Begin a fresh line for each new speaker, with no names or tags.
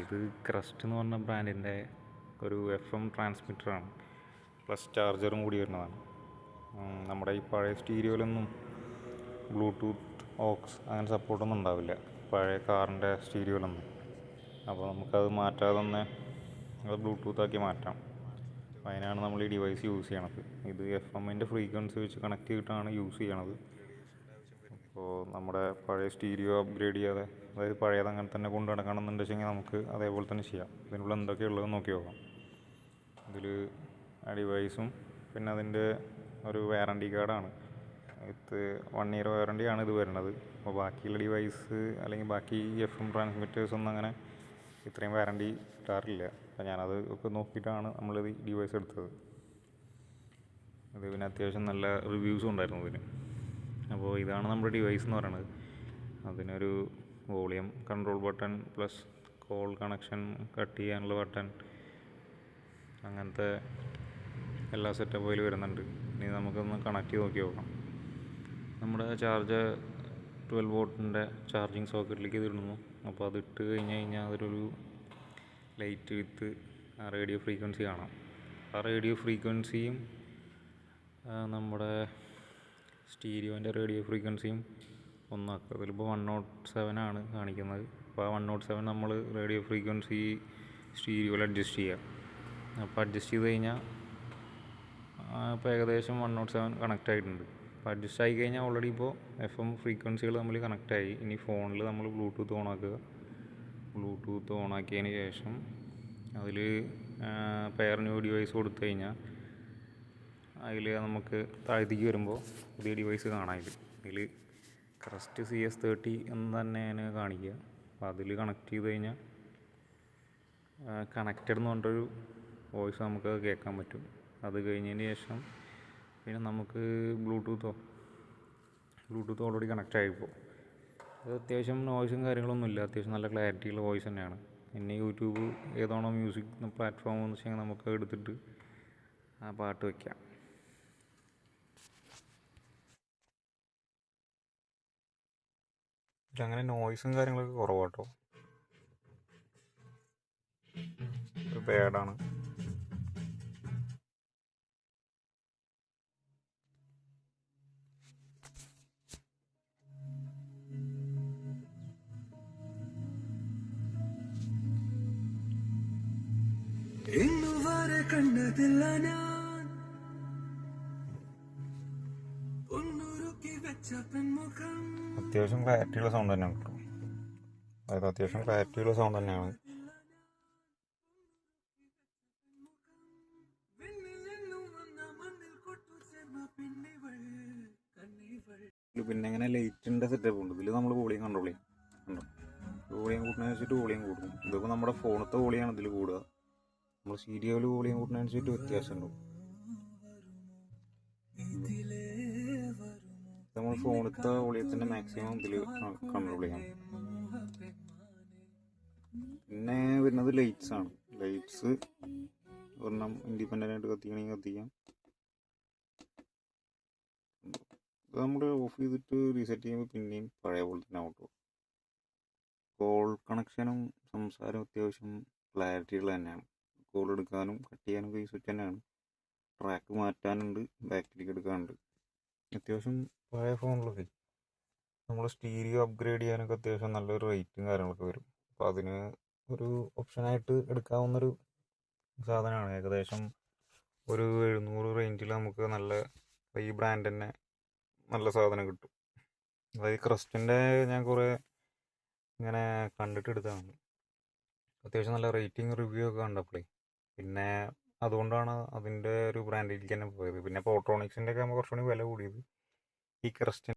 ഇത് ക്രസ്റ്റ് എന്ന് പറഞ്ഞ ബ്രാൻഡിൻ്റെ ഒരു FM ട്രാൻസ്മിറ്ററാണ്, പ്ലസ് ചാർജറും കൂടി വരുന്നതാണ്. നമ്മുടെ ഈ പഴയ സ്റ്റീരിയോയിലൊന്നും ബ്ലൂടൂത്ത് ഓക്സ് അങ്ങനെ സപ്പോർട്ടൊന്നും ഉണ്ടാവില്ല പഴയ കാറിൻ്റെ സ്റ്റീരിയോയിലൊന്നും. അപ്പോൾ നമുക്കത് മാറ്റാതെ തന്നെ അത് ബ്ലൂടൂത്താക്കി മാറ്റാം. അപ്പോൾ അതിനാണ് നമ്മൾ ഈ ഡിവൈസ് യൂസ് ചെയ്യണത്. ഇത് FM-ൻ്റെ ഫ്രീക്വൻസി വെച്ച് കണക്ട് ചെയ്തിട്ടാണ് യൂസ് ചെയ്യണത്. അപ്പോൾ നമ്മുടെ പഴയ സ്റ്റീരിയോ അപ്ഗ്രേഡ് ചെയ്യാതെ, അതായത് പഴയത് അങ്ങനെ തന്നെ കൊണ്ട് നടക്കണമെന്നുണ്ട് വെച്ചെങ്കിൽ നമുക്ക് അതേപോലെ തന്നെ ചെയ്യാം. ഇതിനുള്ള എന്തൊക്കെയുള്ളതെന്ന് നോക്കി നോക്കാം. ഇതിൽ ഡിവൈസും പിന്നെ അതിൻ്റെ ഒരു വാറണ്ടി കാർഡാണ്. ഇത് 1 ഇയർ വാറണ്ടിയാണ് ഇത് വരുന്നത്. അപ്പോൾ ബാക്കിയുള്ള ഡിവൈസ് അല്ലെങ്കിൽ ബാക്കി FM ട്രാൻസ്മിറ്റേഴ്സ് ഒന്നും അങ്ങനെ ഇത്രയും വാറണ്ടി കിട്ടാറില്ല. അപ്പോൾ ഞാനത് ഒക്കെ നോക്കിയിട്ടാണ് നമ്മളിത് ഡിവൈസ് എടുത്തത്. ഇത് പിന്നെ അത്യാവശ്യം നല്ല റിവ്യൂസും ഉണ്ടായിരുന്നു ഇതിന്. അപ്പോൾ ഇതാണ് നമ്മുടെ ഡിവൈസ് എന്ന് പറയുന്നത്. അതിനൊരു volume control button plus call connection cut ചെയ്യാനുള്ള ബട്ടൺ, അങ്ങനത്തെ എല്ലാ സെറ്റപ്പും അതിൽ വരുന്നുണ്ട്. ഇനി നമുക്കൊന്ന് കണക്ട് ചെയ്ത് നോക്കി നോക്കാം. നമ്മുടെ ചാർജർ 12 വോൾട്ടിൻ്റെ ചാർജിങ് സോക്കറ്റിലേക്ക് ഇത് ഇടുന്നു. അപ്പോൾ അത് ഇട്ട് കഴിഞ്ഞാൽ അതൊരു ലൈറ്റ് വിത്ത് റേഡിയോ ഫ്രീക്വൻസി കാണാം. ആ റേഡിയോ ഫ്രീക്വൻസിയും നമ്മുടെ സ്റ്റീരിയോൻ്റെ റേഡിയോ ഫ്രീക്വൻസിയും ഒന്നാക്കുക. അതിലിപ്പോൾ 107 ആണ് കാണിക്കുന്നത്. അപ്പോൾ ആ 107 നമ്മൾ റേഡിയോ ഫ്രീക്വൻസി സ്റ്റീരിയോയിൽ അഡ്ജസ്റ്റ് ചെയ്യുക. അപ്പോൾ അഡ്ജസ്റ്റ് ചെയ്ത് കഴിഞ്ഞാൽ ഇപ്പോൾ ഏകദേശം 107 കണക്റ്റ് ആയിട്ടുണ്ട്. അപ്പോൾ അഡ്ജസ്റ്റ് ആയി കഴിഞ്ഞാൽ ഓൾറെഡി ഇപ്പോൾ FM ഫ്രീക്വൻസികൾ തമ്മിൽ കണക്റ്റായി. ഇനി ഫോണിൽ നമ്മൾ ബ്ലൂടൂത്ത് ഓണാക്കുക. ബ്ലൂടൂത്ത് ഓണാക്കിയതിന് ശേഷം അതിൽ പെയർ ന്യൂ ഡിവൈസ് കൊടുത്തു കഴിഞ്ഞാൽ അതിൽ നമുക്ക് താഴത്തേക്ക് വരുമ്പോൾ പുതിയ ഡിവൈസ് കാണാം. ഇതിൽ ക്രസ്റ്റ് CS30 എന്ന് തന്നെയാണ് കാണിക്കുക. അപ്പോൾ അതിൽ കണക്ട് ചെയ്ത് കഴിഞ്ഞാൽ കണക്റ്റഡ് എന്ന് പറഞ്ഞൊരു വോയിസ് നമുക്ക് കേൾക്കാൻ പറ്റും. അത് കഴിഞ്ഞതിന് ശേഷം പിന്നെ നമുക്ക് ബ്ലൂടൂത്ത് ഓൾറെഡി കണക്റ്റ് ആയിപ്പോൾ അത് അത്യാവശ്യം നോയ്സും കാര്യങ്ങളൊന്നുമില്ല. അത്യാവശ്യം നല്ല ക്ലാരിറ്റിയുള്ള വോയിസ് തന്നെയാണ്. പിന്നെ യൂട്യൂബ് ഏതാണോ മ്യൂസിക് പ്ലാറ്റ്ഫോം എന്ന് വെച്ചാൽ നമുക്ക് എടുത്തിട്ട് ആ പാട്ട് വയ്ക്കാം. അങ്ങനെ നോയ്സും കാര്യങ്ങളൊക്കെ കുറവാട്ടോ. ബാഡാണ്.
ഇന്നുവരെ കണ്ടതില്ല ഞാൻ ഒന്നുരുക്കി വെച്ച പെൺമുഖം.
അത്യാവശ്യം ക്ലാരിറ്റിയുള്ള സൗണ്ട് തന്നെയാണ് കേട്ടോ. അതായത് അത്യാവശ്യം ക്ലാരിറ്റിയുള്ള സൗണ്ട് തന്നെയാണ്. പിന്നെ ഇങ്ങനെ ലൈറ്റിൻ്റെ സെറ്റപ്പ് ഉണ്ട്. ഇതിൽ നമ്മൾ വോളിയം കൺട്രോൾ ചെയ്യും. വോളിയം കൂട്ടുന്നതിനനുസരിച്ചിട്ട് വോളിയം കൂടും. ഇതിപ്പോൾ നമ്മുടെ ഫോണത്തെ വോളിയാണ് ഇതിൽ കൂടുക. നമ്മൾ സ്റ്റീരിയോയിൽ വോളിയം കൂട്ടുന്നതിനനുസരിച്ചിട്ട് വ്യത്യാസം ഉണ്ടാവും. നമ്മൾ ഫോണത്തെ വോളിയത്തിൻ്റെ മാക്സിമം ഇതിൽ കൺട്രോൾ ചെയ്യാം. പിന്നെ വരുന്നത് ലൈറ്റ്സ് ആണ്. ലൈറ്റ്സ് ഒരെണ്ണം ഇൻഡിപെൻഡൻ്റ് ആയിട്ട് കത്തിക്കണമെങ്കിൽ കത്തിക്കാം. ഇത് നമ്മൾ ഓഫ് ചെയ്തിട്ട് റീസെറ്റ് ചെയ്യുമ്പോൾ പിന്നെയും പഴയ പോലെ തന്നെ ആവട്ടോ. കോൾ കണക്ഷനും സംസാരവും അത്യാവശ്യം ക്ലാരിറ്റിയുള്ള തന്നെയാണ്. കോൾ എടുക്കാനും കട്ട് ചെയ്യാനും ഈ സ്വിച്ച് തന്നെയാണ്. ട്രാക്ക് മാറ്റാനുണ്ട്, ബാക്കിലേക്ക് എടുക്കാനുണ്ട്. അത്യാവശ്യം പഴയ ഫോണിലൊക്കെ നമ്മൾ സ്റ്റീരിയോ അപ്ഗ്രേഡ് ചെയ്യാനൊക്കെ അത്യാവശ്യം നല്ലൊരു റേറ്റും കാര്യങ്ങളൊക്കെ വരും. അപ്പോൾ അതിന് ഒരു ഓപ്ഷനായിട്ട് എടുക്കാവുന്നൊരു സാധനമാണ്. ഏകദേശം ഒരു 700 റേഞ്ചിൽ നമുക്ക് നല്ല ഈ ബ്രാൻഡ് തന്നെ നല്ല സാധനം കിട്ടും. അതായത് ക്രസ്റ്റിൻ്റെ ഞാൻ കുറേ ഇങ്ങനെ കണ്ടിട്ട് എടുത്തതാണ്. അത്യാവശ്യം നല്ല റേറ്റിംഗ് റിവ്യൂ ഒക്കെ കണ്ടപ്പോഴേ പിന്നെ അതുകൊണ്ടാണ് അതിൻ്റെ ഒരു ബ്രാൻഡിലേക്ക് തന്നെ പോയത്. പിന്നെ പോട്രോണിക്സിൻ്റെ ഒക്കെ ആകുമ്പോൾ കുറച്ചുകൂടി വില കൂടിയത്. ഈ ക്രസ്റ്റിന്